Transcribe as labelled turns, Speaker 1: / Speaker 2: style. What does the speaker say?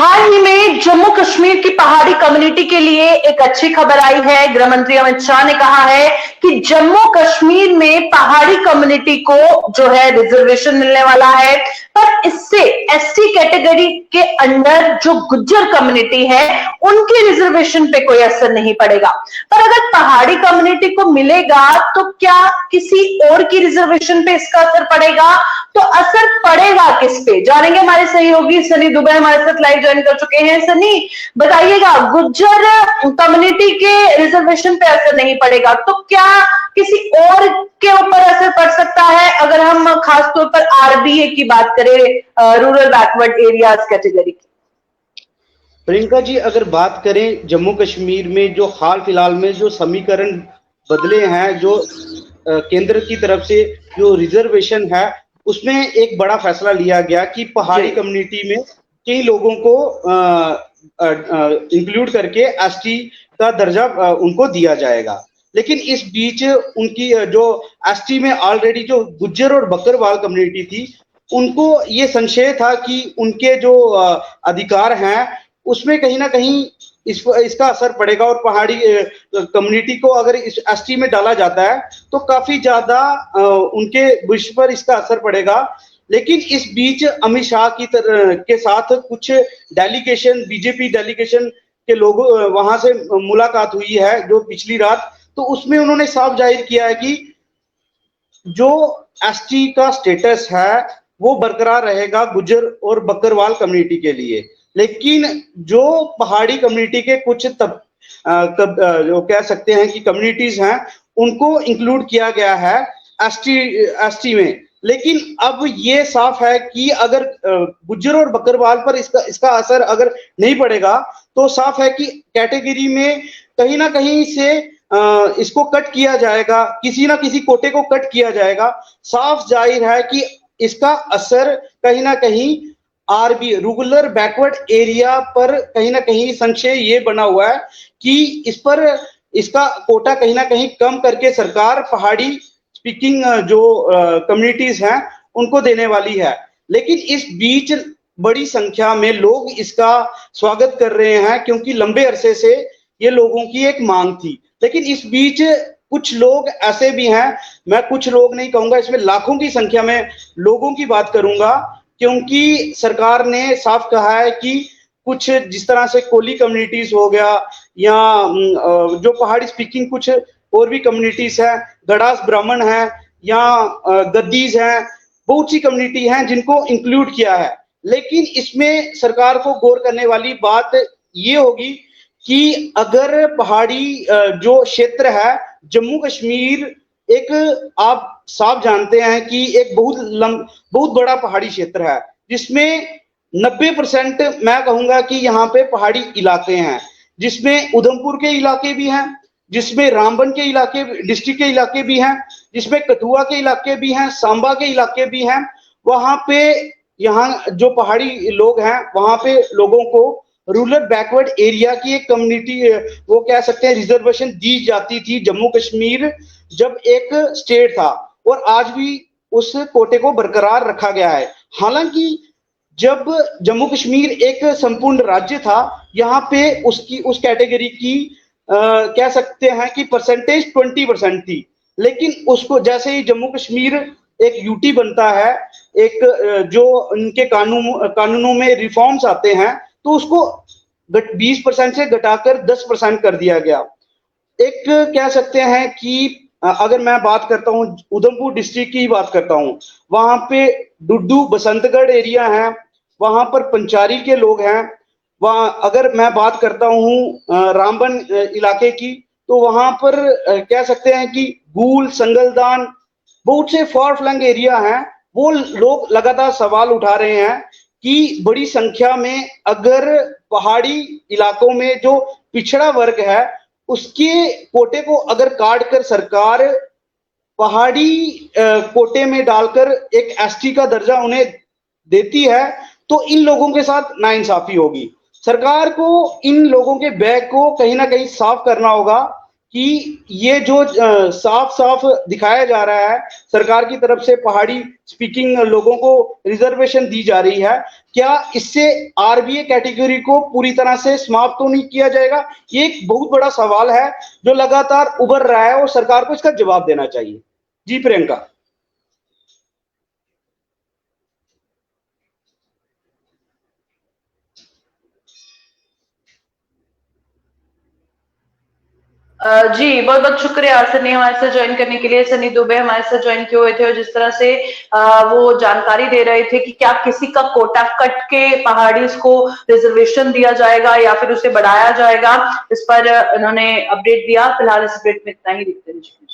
Speaker 1: हाल ही में जम्मू कश्मीर की पहाड़ी कम्युनिटी के लिए एक अच्छी खबर आई है। गृह मंत्री अमित शाह ने कहा है कि जम्मू कश्मीर में पहाड़ी कम्युनिटी को जो है रिजर्वेशन मिलने वाला है, पर इससे एसटी कैटेगरी के अंडर जो गुज्जर कम्युनिटी है उनके रिजर्वेशन पे कोई असर नहीं पड़ेगा। पर अगर पहाड़ी कम्युनिटी को मिलेगा तो क्या किसी और की रिजर्वेशन पे इसका असर पड़ेगा? तो असर पड़ेगा किस पे, जानेंगे। हमारे सहयोगी सनी दुबे हमारे साथ लाइव ज्वाइन कर चुके हैं। सनी, बताइएगा, गुज्जर कम्युनिटी के रिजर्वेशन पे असर नहीं पड़ेगा तो क्या किसी और के ऊपर असर पड़ सकता है? अगर हम खासतौर पर आरबीए की बात करें, रूरल बैकवर्ड एरियाज कैटेगरी की।
Speaker 2: प्रियंका जी, अगर बात करें जम्मू कश्मीर में जो हाल फिलहाल में जो समीकरण बदले हैं, जो केंद्र की तरफ से जो रिजर्वेशन है उसमें एक बड़ा फैसला लिया गया कि पहाड़ी कम्युनिटी में कई लोगों को इंक्लूड करके एसटी का दर्जा उनको दिया जाएगा। लेकिन इस बीच उनकी जो एसटी में ऑलरेडी जो गुज्जर और बकरवाल कम्युनिटी थी उनको ये संशय था कि उनके जो अधिकार हैं उसमें कहीं ना कहीं इसका असर पड़ेगा और पहाड़ी कम्युनिटी को अगर इस एसटी में डाला जाता है तो काफी ज्यादा उनके विषय पर इसका असर पड़ेगा। लेकिन इस बीच अमित शाह के साथ कुछ डेलीगेशन, बीजेपी डेलीगेशन के लोगों वहां से मुलाकात हुई है जो पिछली रात, तो उसमें उन्होंने साफ जाहिर किया है कि जो एसटी का स्टेटस है वो बरकरार रहेगा गुज्जर और बकरवाल कम्युनिटी के लिए। लेकिन जो पहाड़ी कम्युनिटी के कुछ जो कह सकते हैं कि कम्युनिटीज हैं उनको इंक्लूड किया गया है एसटी में। लेकिन अब ये साफ है कि अगर गुज्जर और बकरवाल पर इसका असर अगर नहीं पड़ेगा तो साफ है कि कैटेगरी में कहीं ना कहीं से इसको कट किया जाएगा, किसी ना किसी कोटे को कट किया जाएगा। साफ जाहिर है कि इसका असर कहीं ना कहीं आरबी रूरल बैकवर्ड एरिया पर कहीं ना कहीं संशय ये बना हुआ है कि इस पर इसका कोटा कहीं ना कहीं कम करके सरकार पहाड़ी स्पीकिंग जो कम्युनिटीज हैं उनको देने वाली है। लेकिन इस बीच बड़ी संख्या में लोग इसका स्वागत कर रहे हैं क्योंकि लंबे अरसे से ये लोगों की एक मांग थी। लेकिन इस बीच कुछ लोग ऐसे भी हैं, मैं कुछ लोग नहीं कहूंगा, इसमें लाखों की संख्या में लोगों की बात करूंगा, क्योंकि सरकार ने साफ कहा है कि कुछ जिस तरह से कोली कम्युनिटीज हो गया या जो पहाड़ी स्पीकिंग कुछ और भी कम्युनिटीज हैं, गड़ास ब्राह्मण हैं या गद्दीज हैं, बहुत सी कम्युनिटी हैं जिनको इंक्लूड किया है। लेकिन इसमें सरकार को गौर करने वाली बात ये होगी कि अगर पहाड़ी जो क्षेत्र है जम्मू कश्मीर, एक आप साफ जानते हैं कि एक बहुत बड़ा पहाड़ी क्षेत्र है जिसमें 90% मैं कहूंगा कि यहाँ पे पहाड़ी इलाके हैं, जिसमें उधमपुर के इलाके भी हैं, जिसमें रामबन के इलाके डिस्ट्रिक्ट के इलाके भी हैं, जिसमें कठुआ के इलाके भी हैं, सांबा के इलाके भी हैं। वहां पे यहाँ जो पहाड़ी लोग हैं वहां पे लोगों को रूरल बैकवर्ड एरिया की एक कम्युनिटी वो कह सकते हैं रिजर्वेशन दी जाती थी जम्मू कश्मीर जब एक स्टेट था, और आज भी उस कोटे को बरकरार रखा गया है। हालांकि जब जम्मू कश्मीर एक संपूर्ण राज्य था यहाँ पे उस कैटेगरी की कह सकते हैं कि परसेंटेज 20% थी। लेकिन उसको जैसे ही जम्मू कश्मीर एक यूटी बनता है, एक जो उनके कानूनों में रिफॉर्म्स आते हैं, तो उसको 20% से घटाकर 10% कर दिया गया। एक कह सकते हैं कि अगर मैं बात करता हूं उधमपुर डिस्ट्रिक्ट की बात करता हूं, वहां पे डुड्डू बसंतगढ़ एरिया है, वहां पर पंचारी के लोग हैं। वहां अगर मैं बात करता हूं रामबन इलाके की, तो वहां पर कह सकते हैं कि गूल, संगलदान, बहुत से फॉर फ्लंग एरिया हैं। वो लोग लगातार सवाल उठा रहे हैं कि बड़ी संख्या में अगर पहाड़ी इलाकों में जो पिछड़ा वर्ग है उसके कोटे को अगर काट कर सरकार पहाड़ी कोटे में डालकर एक एसटी का दर्जा उन्हें देती है तो इन लोगों के साथ नाइंसाफी होगी। सरकार को इन लोगों के बैग को कहीं ना कहीं साफ करना होगा कि ये जो साफ साफ दिखाया जा रहा है सरकार की तरफ से पहाड़ी स्पीकिंग लोगों को रिजर्वेशन दी जा रही है, क्या इससे आरबीए कैटेगरी को पूरी तरह से समाप्त तो नहीं किया जाएगा? ये एक बहुत बड़ा सवाल है जो लगातार उभर रहा है और सरकार को इसका जवाब देना चाहिए। जी प्रियंका।
Speaker 1: जी बहुत बहुत शुक्रिया सनी हमारे साथ ज्वाइन करने के लिए। सनी दुबे हमारे साथ ज्वाइन किए हुए थे और जिस तरह से वो जानकारी दे रहे थे कि क्या किसी का कोटा कट के पहाड़ी को रिजर्वेशन दिया जाएगा या फिर उसे बढ़ाया जाएगा, इस पर उन्होंने अपडेट दिया। फिलहाल इस अपडेट में इतना ही। देखते रहिए।